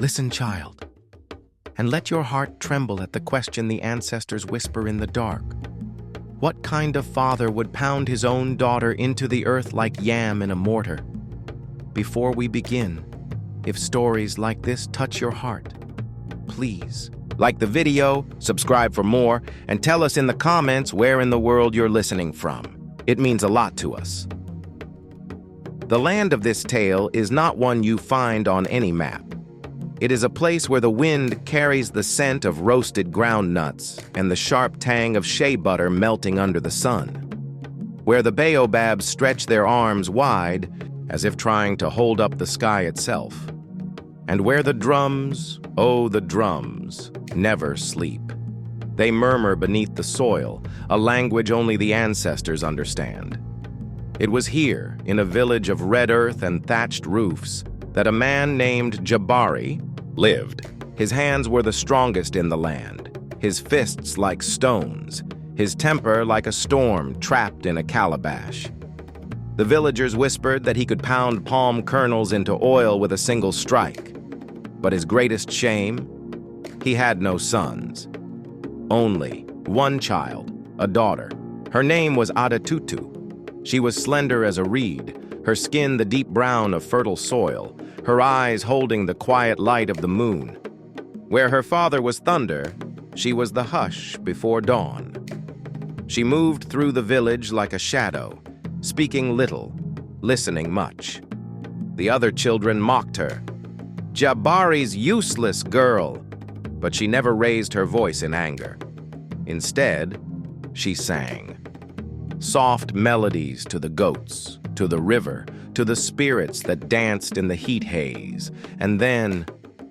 Listen, child, and let your heart tremble at the question the ancestors whisper in the dark. What kind of father would pound his own daughter into the earth like yam in a mortar? Before we begin, if stories like this touch your heart, please like the video, subscribe for more, and tell us in the comments where in the world you're listening from. It means a lot to us. The land of this tale is not one you find on any map. It is a place where the wind carries the scent of roasted ground nuts and the sharp tang of shea butter melting under the sun, where the baobabs stretch their arms wide as if trying to hold up the sky itself, and where the drums, oh the drums, never sleep. They murmur beneath the soil, a language only the ancestors understand. It was here, in a village of red earth and thatched roofs, that a man named Jabari lived. His hands were the strongest in the land, his fists like stones, his temper like a storm trapped in a calabash. The villagers whispered that he could pound palm kernels into oil with a single strike. But his greatest shame? He had no sons. Only one child, a daughter. Her name was Adetutu. She was slender as a reed, her skin the deep brown of fertile soil, her eyes holding the quiet light of the moon. Where her father was thunder, she was the hush before dawn. She moved through the village like a shadow, speaking little, listening much. The other children mocked her. Jabari's useless girl, but she never raised her voice in anger. Instead, she sang. Soft melodies to the goats, to the river, to the spirits that danced in the heat haze. And then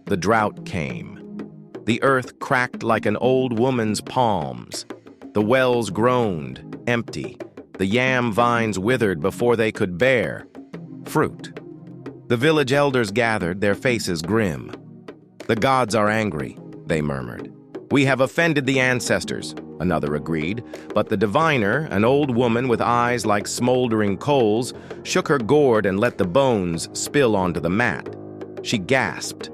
the drought came. The earth cracked like an old woman's palms. The wells groaned, empty. The yam vines withered before they could bear fruit. The village elders gathered, their faces grim. The gods are angry, they murmured. We have offended the ancestors, another agreed, but the diviner, an old woman with eyes like smoldering coals, shook her gourd and let the bones spill onto the mat. She gasped.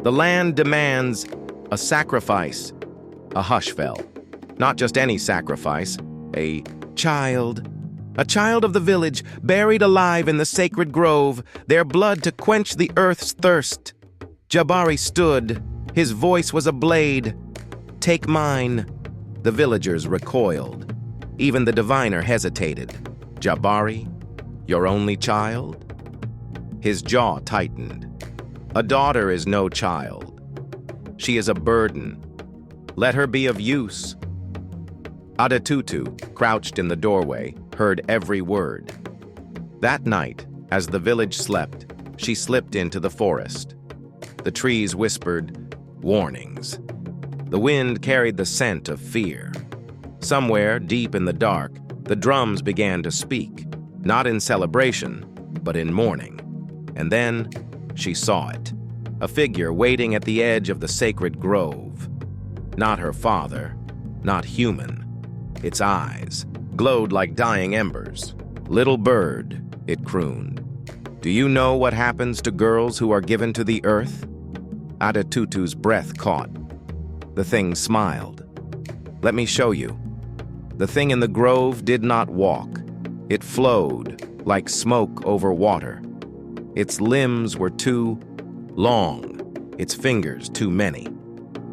The land demands a sacrifice. A hush fell. Not just any sacrifice, a child of the village, buried alive in the sacred grove, their blood to quench the earth's thirst. Jabari stood. His voice was a blade. Take mine. The villagers recoiled. Even the diviner hesitated. Jabari, your only child? His jaw tightened. A daughter is no child. She is a burden. Let her be of use. Adetutu, crouched in the doorway, heard every word. That night, as the village slept, she slipped into the forest. The trees whispered warnings. The wind carried the scent of fear. Somewhere, deep in the dark, the drums began to speak, not in celebration, but in mourning. And then she saw it, a figure waiting at the edge of the sacred grove. Not her father, not human. Its eyes glowed like dying embers. Little bird, it crooned. Do you know what happens to girls who are given to the earth? Adetutu's breath caught. The thing smiled. Let me show you. The thing in the grove did not walk. It flowed like smoke over water. Its limbs were too long, its fingers too many.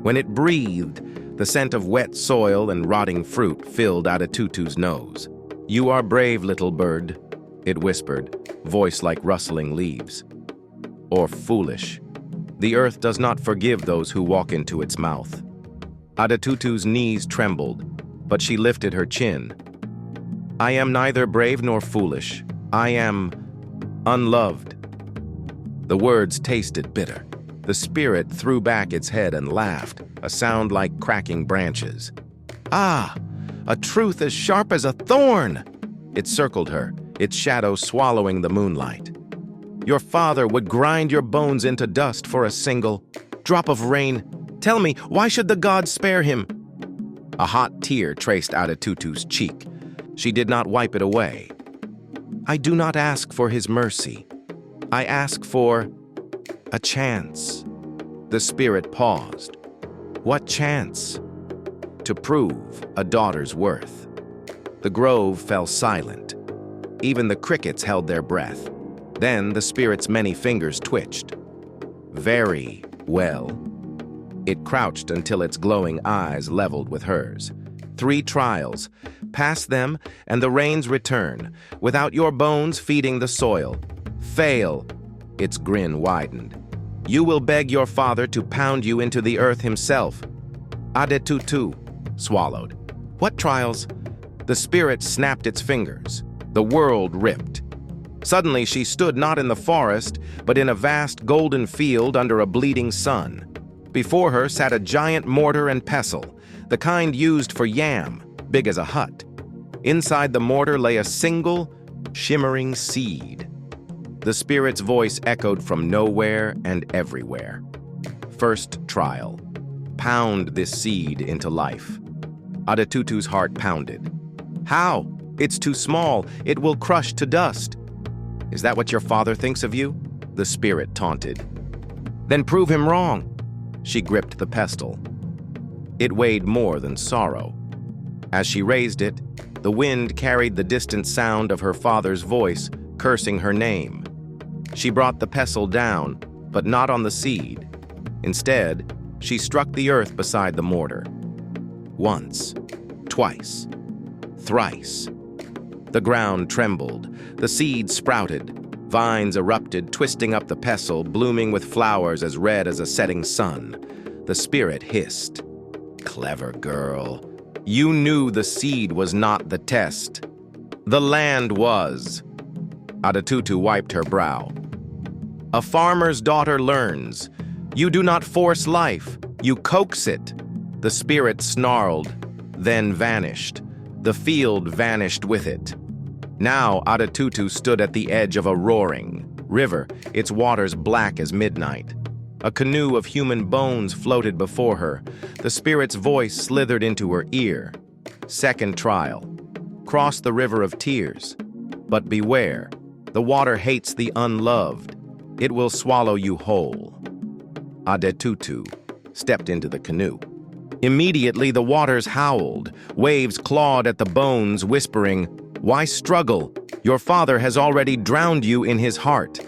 When it breathed, the scent of wet soil and rotting fruit filled Adetutu's nose. You are brave, little bird, it whispered, voice like rustling leaves. Or foolish. The earth does not forgive those who walk into its mouth. Adetutu's knees trembled, but she lifted her chin. I am neither brave nor foolish. I am unloved. The words tasted bitter. The spirit threw back its head and laughed, a sound like cracking branches. Ah, a truth as sharp as a thorn! It circled her, its shadow swallowing the moonlight. Your father would grind your bones into dust for a single drop of rain. Tell me, why should the gods spare him? A hot tear traced Adetutu's cheek. She did not wipe it away. I do not ask for his mercy. I ask for a chance. The spirit paused. What chance? To prove a daughter's worth. The grove fell silent. Even the crickets held their breath. Then the spirit's many fingers twitched. Very well. It crouched until its glowing eyes leveled with hers. 3 trials. Pass them, and the rains return, without your bones feeding the soil. Fail. Its grin widened. You will beg your father to pound you into the earth himself. Adetutu swallowed. What trials? The spirit snapped its fingers. The world ripped. Suddenly she stood not in the forest, but in a vast golden field under a bleeding sun. Before her sat a giant mortar and pestle, the kind used for yam, big as a hut. Inside the mortar lay a single, shimmering seed. The spirit's voice echoed from nowhere and everywhere. First trial. Pound this seed into life. Adetutu's heart pounded. How? It's too small. It will crush to dust. Is that what your father thinks of you? The spirit taunted. Then prove him wrong. She gripped the pestle. It weighed more than sorrow. As she raised it, the wind carried the distant sound of her father's voice, cursing her name. She brought the pestle down, but not on the seed. Instead, she struck the earth beside the mortar. Once, twice, thrice. The ground trembled, the seed sprouted, vines erupted, twisting up the pestle, blooming with flowers as red as a setting sun. The spirit hissed. Clever girl. You knew the seed was not the test. The land was. Adetutu wiped her brow. A farmer's daughter learns. You do not force life, you coax it. The spirit snarled, then vanished. The field vanished with it. Now Adetutu stood at the edge of a roaring river, its waters black as midnight. A canoe of human bones floated before her. The spirit's voice slithered into her ear. Second trial. Cross the river of tears. But beware, the water hates the unloved. It will swallow you whole. Adetutu stepped into the canoe. Immediately the waters howled, waves clawed at the bones, whispering, "Why struggle? Your father has already drowned you in his heart."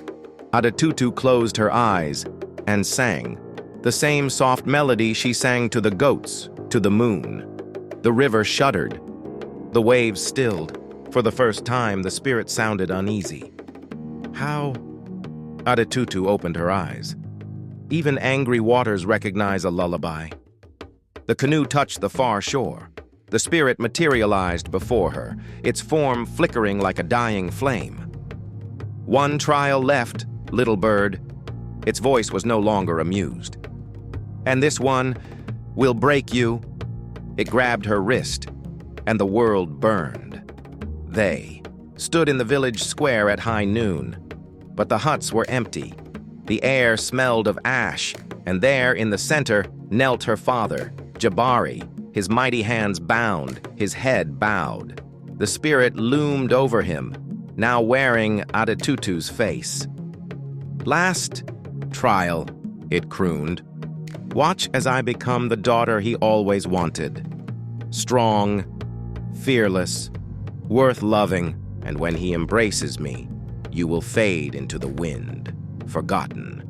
Adetutu closed her eyes and sang, the same soft melody she sang to the goats, to the moon. The river shuddered. The waves stilled. For the first time, the spirit sounded uneasy. How? Adetutu opened her eyes. Even angry waters recognize a lullaby. The canoe touched the far shore. The spirit materialized before her, its form flickering like a dying flame. One trial left, little bird. Its voice was no longer amused. And this one will break you. It grabbed her wrist, and the world burned. They stood in the village square at high noon, but the huts were empty. The air smelled of ash, and there in the center knelt her father, Jabari, his mighty hands bound, his head bowed. The spirit loomed over him, now wearing Adetutu's face. Last trial, it crooned. Watch as I become the daughter he always wanted. Strong, fearless, worth loving, and when he embraces me, you will fade into the wind, forgotten.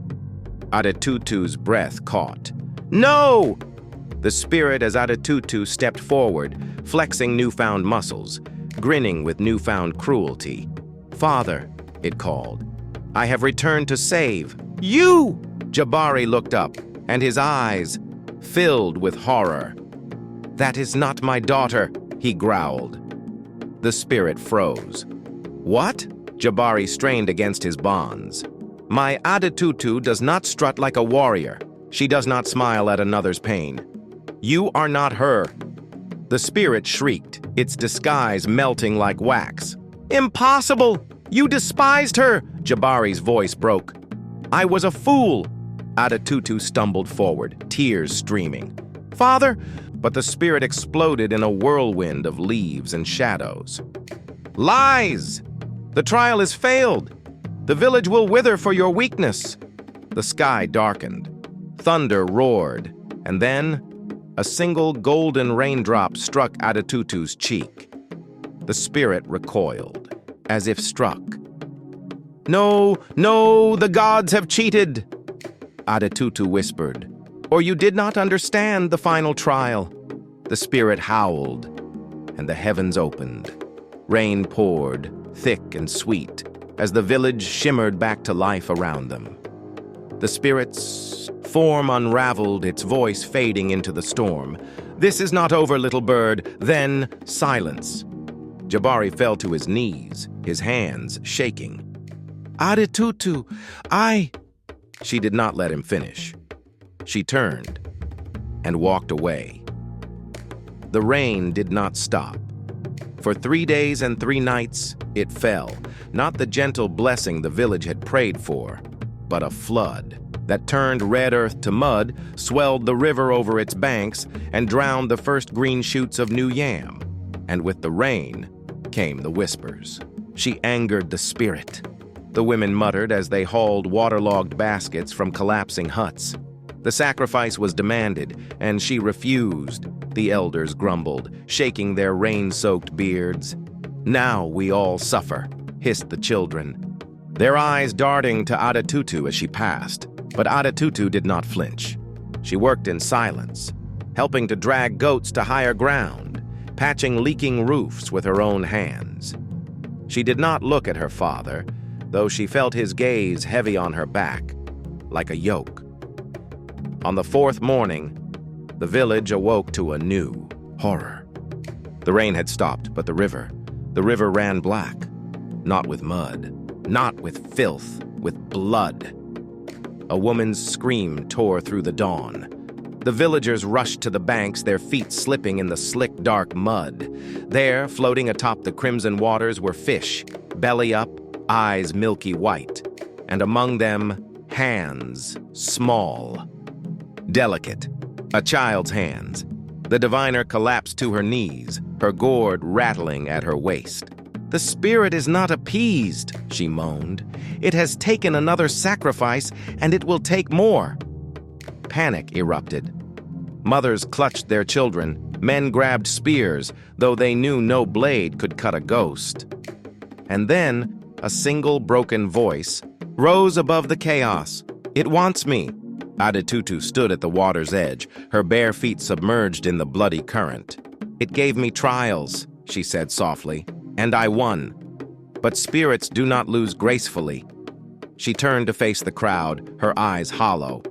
Adetutu's breath caught. No! The spirit as Adetutu stepped forward, flexing newfound muscles, grinning with newfound cruelty. Father, it called, I have returned to save you! Jabari looked up, and his eyes filled with horror. That is not my daughter, he growled. The spirit froze. What? Jabari strained against his bonds. My Adetutu does not strut like a warrior. She does not smile at another's pain. You are not her. The spirit shrieked, its disguise melting like wax. Impossible! You despised her! Jabari's voice broke. I was a fool! Adetutu stumbled forward, tears streaming. Father! But the spirit exploded in a whirlwind of leaves and shadows. Lies! The trial has failed. The village will wither for your weakness. The sky darkened. Thunder roared, and then a single golden raindrop struck Adetutu's cheek. The spirit recoiled, as if struck. "No, no, the gods have cheated," Adetutu whispered, "or you did not understand the final trial." The spirit howled, and the heavens opened. Rain poured, thick and sweet, as the village shimmered back to life around them. The spirit's form unraveled, its voice fading into the storm. "This is not over, little bird." Then silence. Jabari fell to his knees, his hands shaking. "Adetutu, She did not let him finish. She turned and walked away. The rain did not stop. For 3 days and 3 nights, it fell, not the gentle blessing the village had prayed for, but a flood that turned red earth to mud, swelled the river over its banks, and drowned the first green shoots of new yam. And with the rain came the whispers. She angered the spirit, the women muttered as they hauled waterlogged baskets from collapsing huts. The sacrifice was demanded, and she refused, the elders grumbled, shaking their rain-soaked beards. "Now we all suffer," hissed the children, their eyes darting to Adetutu as she passed. But Adetutu did not flinch. She worked in silence, helping to drag goats to higher ground, patching leaking roofs with her own hands. She did not look at her father, though she felt his gaze heavy on her back, like a yoke. On the 4th morning, the village awoke to a new horror. The rain had stopped, but the river ran black, not with mud, not with filth, with blood. A woman's scream tore through the dawn. The villagers rushed to the banks, their feet slipping in the slick, dark mud. There, floating atop the crimson waters, were fish, belly up, eyes milky white, and among them, hands, small, delicate, a child's hands. The diviner collapsed to her knees, her gourd rattling at her waist. "The spirit is not appeased," she moaned. "It has taken another sacrifice, and it will take more." Panic erupted. Mothers clutched their children, men grabbed spears, though they knew no blade could cut a ghost. And then, a single broken voice rose above the chaos. "It wants me." Adetutu stood at the water's edge, her bare feet submerged in the bloody current. "It gave me trials," she said softly, "and I won. But spirits do not lose gracefully." She turned to face the crowd, her eyes hollow.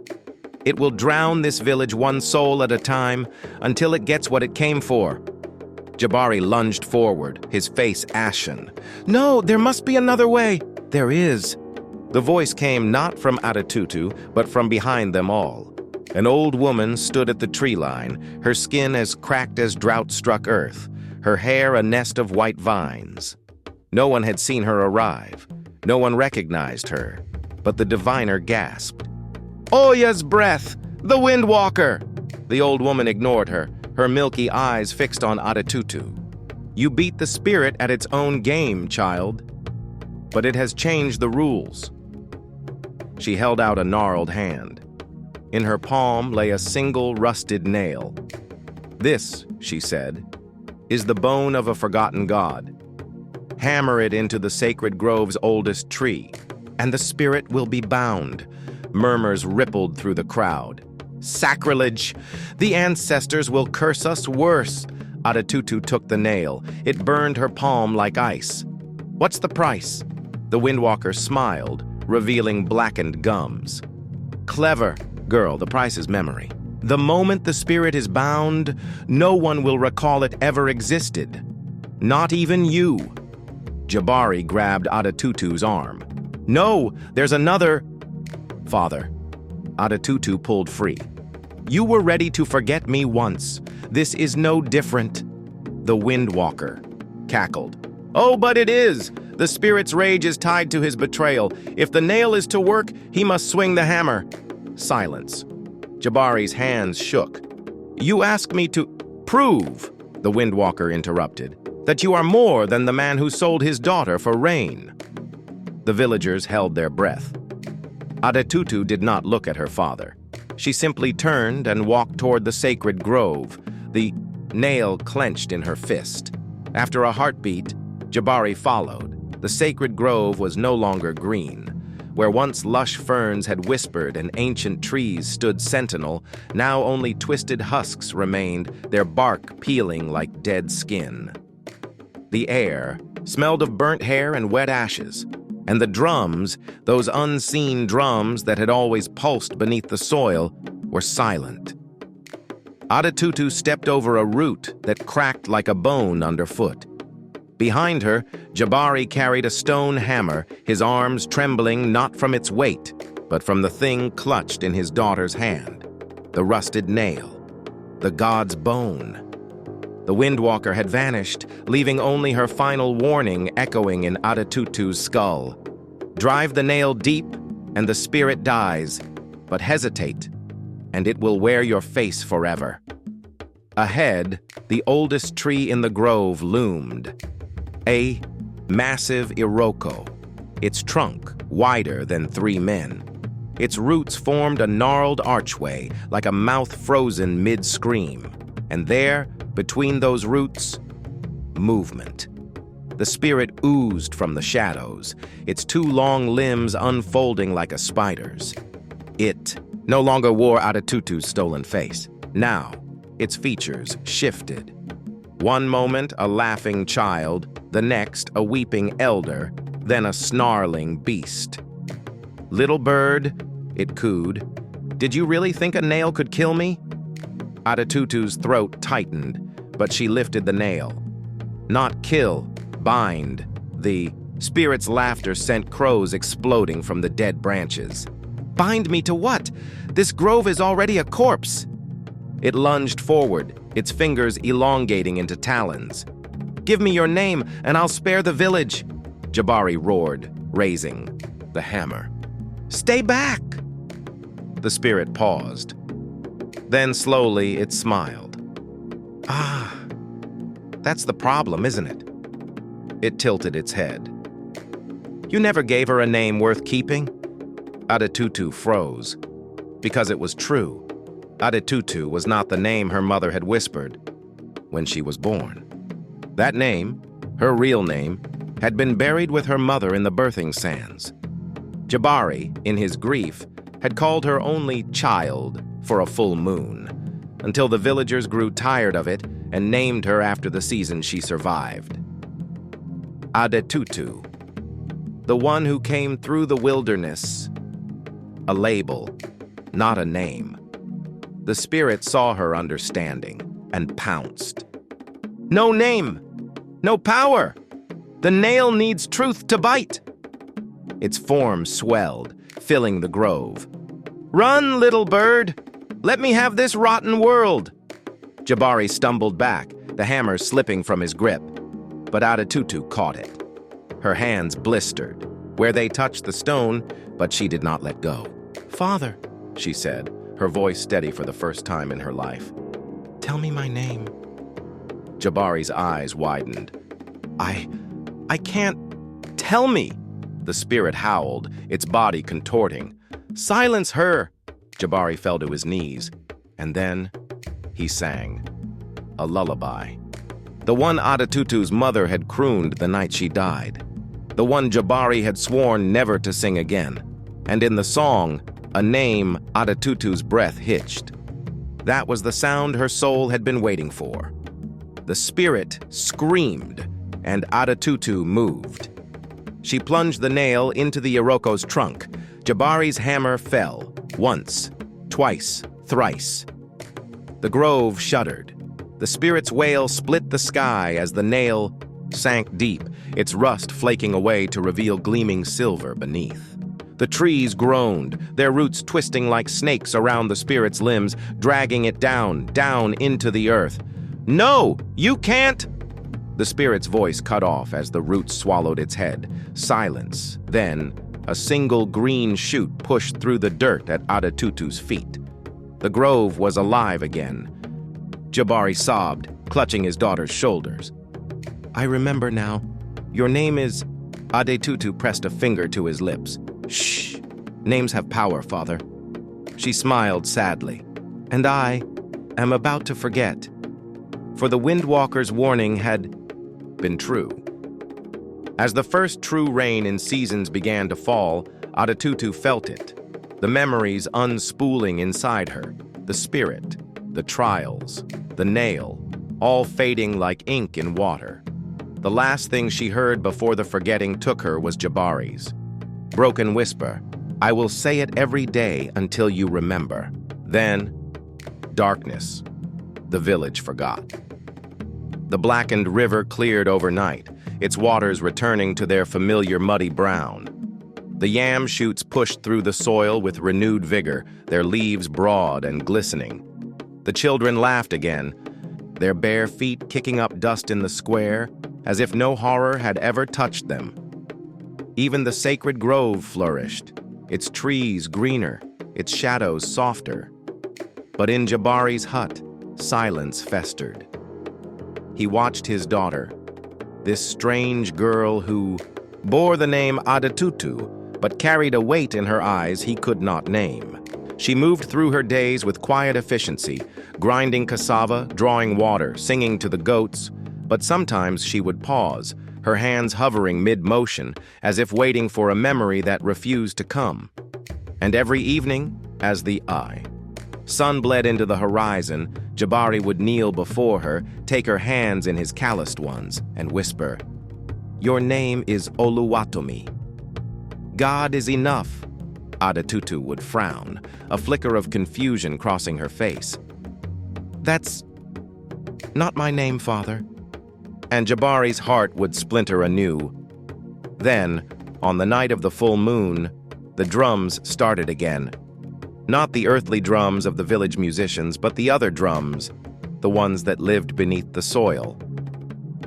"It will drown this village one soul at a time until it gets what it came for." Jabari lunged forward, his face ashen. "No, there must be another way." "There is." The voice came not from Adetutu, but from behind them all. An old woman stood at the tree line, her skin as cracked as drought-struck earth, her hair a nest of white vines. No one had seen her arrive. No one recognized her, but the diviner gasped. "Oya's breath! The Windwalker!" The old woman ignored her, her milky eyes fixed on Adetutu. "You beat the spirit at its own game, child. But it has changed the rules." She held out a gnarled hand. In her palm lay a single rusted nail. "This," she said, "is the bone of a forgotten god. Hammer it into the sacred grove's oldest tree, and the spirit will be bound." Murmurs rippled through the crowd. "Sacrilege! The ancestors will curse us worse." Adetutu took the nail. It burned her palm like ice. "What's the price?" The Windwalker smiled, revealing blackened gums. "Clever, girl, the price is memory. The moment the spirit is bound, no one will recall it ever existed. Not even you." Jabari grabbed Adetutu's arm. "No, there's another." "Father." Adetutu pulled free. "You were ready to forget me once. This is no different." The Windwalker cackled. "Oh, but it is. The spirit's rage is tied to his betrayal. If the nail is to work, he must swing the hammer." Silence. Jabari's hands shook. "You ask me to prove," the Windwalker interrupted, "that you are more than the man who sold his daughter for rain." The villagers held their breath. Adetutu did not look at her father. She simply turned and walked toward the sacred grove, the nail clenched in her fist. After a heartbeat, Jabari followed. The sacred grove was no longer green. Where once lush ferns had whispered and ancient trees stood sentinel, now only twisted husks remained, their bark peeling like dead skin. The air smelled of burnt hair and wet ashes, and the drums, those unseen drums that had always pulsed beneath the soil, were silent. Adetutu stepped over a root that cracked like a bone underfoot. Behind her, Jabari carried a stone hammer, his arms trembling not from its weight, but from the thing clutched in his daughter's hand, the rusted nail, the god's bone. The Windwalker had vanished, leaving only her final warning echoing in Adetutu's skull. Drive the nail deep, and the spirit dies, but hesitate, and it will wear your face forever. Ahead, the oldest tree in the grove loomed. A massive iroko, its trunk wider than 3 men. Its roots formed a gnarled archway, like a mouth frozen mid-scream. And there, between those roots, movement. The spirit oozed from the shadows, its 2 long limbs unfolding like a spider's. It no longer wore Adetutu's stolen face. Now, its features shifted. One moment, a laughing child, the next, a weeping elder, then a snarling beast. "Little bird," it cooed, "did you really think a nail could kill me?" Adetutu's throat tightened, but she lifted the nail. "Not kill, bind." The spirit's laughter sent crows exploding from the dead branches. "Bind me to what? This grove is already a corpse." It lunged forward, its fingers elongating into talons. "Give me your name, and I'll spare the village," Jabari roared, raising the hammer. "Stay back!" The spirit paused. Then slowly it smiled. "Ah, that's the problem, isn't it?" It tilted its head. "You never gave her a name worth keeping?" Adetutu froze. Because it was true. Adetutu was not the name her mother had whispered when she was born. That name, her real name, had been buried with her mother in the birthing sands. Jabari, in his grief, had called her only child for a full moon, until the villagers grew tired of it and named her after the season she survived. Adetutu, the one who came through the wilderness. A label, not a name. The spirit saw her understanding and pounced. "No name! No power! The nail needs truth to bite!" Its form swelled, filling the grove. "Run, little bird! Let me have this rotten world!" Jabari stumbled back, the hammer slipping from his grip. But Adetutu caught it. Her hands blistered, where they touched the stone, but she did not let go. "Father," she said, her voice steady for the first time in her life. "Tell me my name." Jabari's eyes widened. I can't. Tell me!" The spirit howled, its body contorting. "Silence her!" Jabari fell to his knees, and then he sang. A lullaby. The one Adetutu's mother had crooned the night she died. The one Jabari had sworn never to sing again. And in the song, a name Adetutu's breath hitched. That was the sound her soul had been waiting for. The spirit screamed, and Adetutu moved. She plunged the nail into the Iroko's trunk. Jabari's hammer fell, once, twice, thrice. The grove shuddered. The spirit's wail split the sky as the nail sank deep, its rust flaking away to reveal gleaming silver beneath. The trees groaned, their roots twisting like snakes around the spirit's limbs, dragging it down, down into the earth. "No, you can't!" The spirit's voice cut off as the roots swallowed its head. Silence. Then, a single green shoot pushed through the dirt at Adetutu's feet. The grove was alive again. Jabari sobbed, clutching his daughter's shoulders. "I remember now. Your name is..." Adetutu pressed a finger to his lips. "Shh. Names have power, father." She smiled sadly. And I am about to forget. For the Windwalker's warning had been true. As the first true rain in seasons began to fall, Adetutu felt it. The memories unspooling inside her, the spirit, the trials, the nail, all fading like ink in water. The last thing she heard before the forgetting took her was Jabari's broken whisper, "I will say it every day until you remember." Then, darkness. The village forgot. The blackened river cleared overnight, its waters returning to their familiar muddy brown. The yam shoots pushed through the soil with renewed vigor, their leaves broad and glistening. The children laughed again, their bare feet kicking up dust in the square, as if no horror had ever touched them. Even the sacred grove flourished, its trees greener, its shadows softer. But in Jabari's hut, silence festered. He watched his daughter, this strange girl who bore the name Adetutu, but carried a weight in her eyes he could not name. She moved through her days with quiet efficiency, grinding cassava, drawing water, singing to the goats, but sometimes she would pause, her hands hovering mid-motion, as if waiting for a memory that refused to come. And every evening, as the sun bled into the horizon, Jabari would kneel before her, take her hands in his calloused ones, and whisper, "Your name is Oluwatomi." "God is enough." Adetutu would frown, a flicker of confusion crossing her face. "That's not my name, Father." And Jabari's heart would splinter anew. Then, on the night of the full moon, the drums started again. Not the earthly drums of the village musicians, but the other drums, the ones that lived beneath the soil.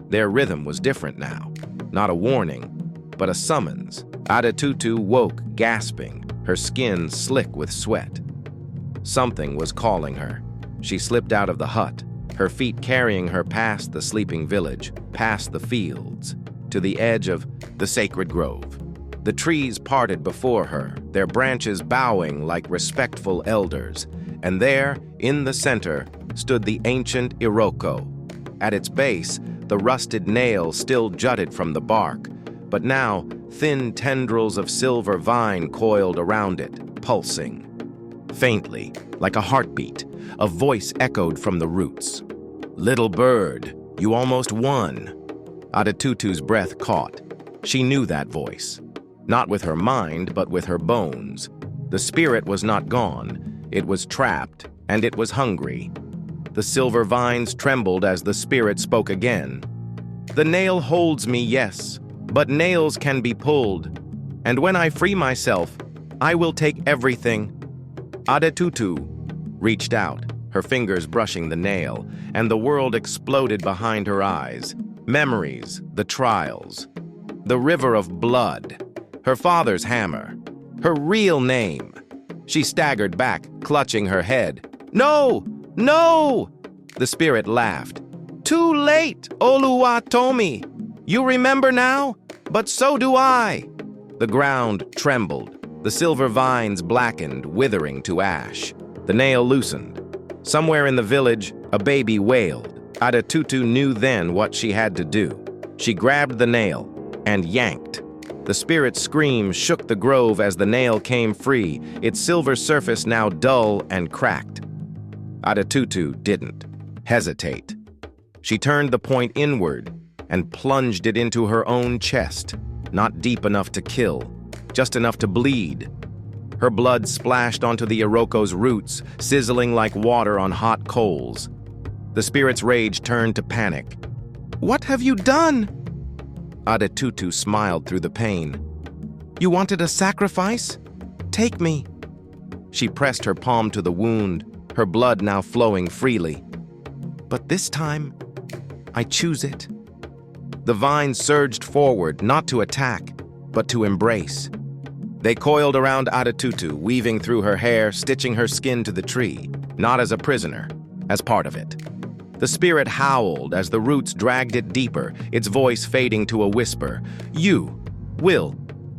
Their rhythm was different now, not a warning, but a summons. Adetutu woke, gasping, her skin slick with sweat. Something was calling her. She slipped out of the hut, her feet carrying her past the sleeping village, past the fields, to the edge of the sacred grove. The trees parted before her, their branches bowing like respectful elders, and there, in the center, stood the ancient Iroko. At its base, the rusted nail still jutted from the bark, but now thin tendrils of silver vine coiled around it, pulsing. Faintly, like a heartbeat, a voice echoed from the roots. "Little bird, you almost won." Adetutu's breath caught. She knew that voice. Not with her mind, but with her bones. The spirit was not gone. It was trapped, and it was hungry. The silver vines trembled as the spirit spoke again. "The nail holds me, yes, but nails can be pulled. And when I free myself, I will take everything." Adetutu reached out, her fingers brushing the nail, and the world exploded behind her eyes. Memories, the trials, the river of blood, her father's hammer, her real name. She staggered back, clutching her head. "No! No!" The spirit laughed. "Too late, Oluwatomi! You remember now? But so do I." The ground trembled. The silver vines blackened, withering to ash. The nail loosened. Somewhere in the village, a baby wailed. Adetutu knew then what she had to do. She grabbed the nail and yanked. The spirit's scream shook the grove as the nail came free, its silver surface now dull and cracked. Adetutu didn't hesitate. She turned the point inward and plunged it into her own chest, not deep enough to kill, just enough to bleed. Her blood splashed onto the Iroko's roots, sizzling like water on hot coals. The spirit's rage turned to panic. "What have you done?" Adetutu smiled through the pain. "You wanted a sacrifice? Take me." She pressed her palm to the wound, her blood now flowing freely. "But this time, I choose it." The vines surged forward, not to attack, but to embrace. They coiled around Adetutu, weaving through her hair, stitching her skin to the tree, not as a prisoner, as part of it. The spirit howled as the roots dragged it deeper, its voice fading to a whisper. "You will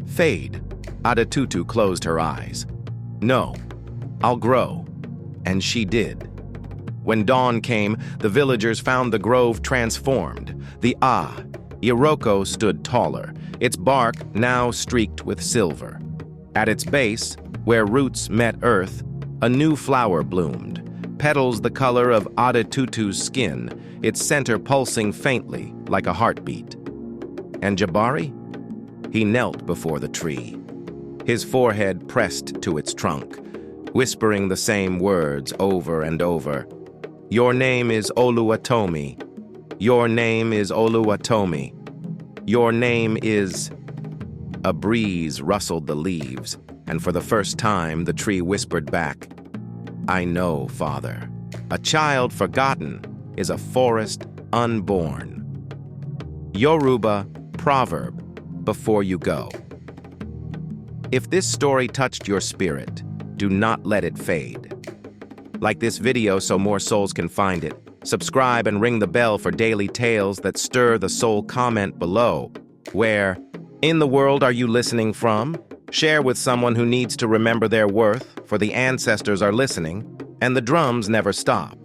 fade." Adetutu closed her eyes. "No, I'll grow. And she did. When dawn came, the villagers found the grove transformed. The Iroko stood taller, its bark now streaked with silver. At its base, where roots met earth, a new flower bloomed, petals the color of Adetutu's skin, its center pulsing faintly like a heartbeat. And Jabari? He knelt before the tree, his forehead pressed to its trunk, whispering the same words over and over. Your name is Oluwatomi. Your name is Oluwatomi. Your name is... A breeze rustled the leaves, and for the first time the tree whispered back, I know, Father. A child forgotten is a forest unborn. Yoruba proverb, before you go. If this story touched your spirit, do not let it fade. Like this video so more souls can find it. Subscribe and ring the bell for daily tales that stir the soul. Comment below. Where in the world are you listening from? Share with someone who needs to remember their worth, for the ancestors are listening, and the drums never stop.